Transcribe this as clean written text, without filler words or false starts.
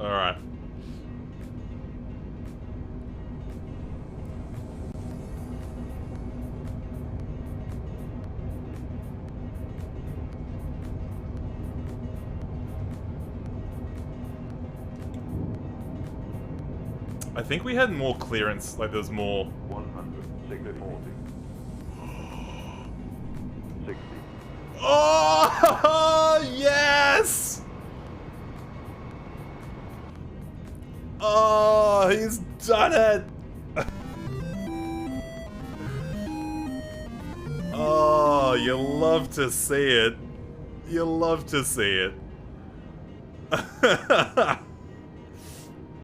Alright. I think we had more clearance, like there was more... 100, 60, 40. 60. Oh, yes! Oh, he's done it! Oh, you love to see it. You love to see it.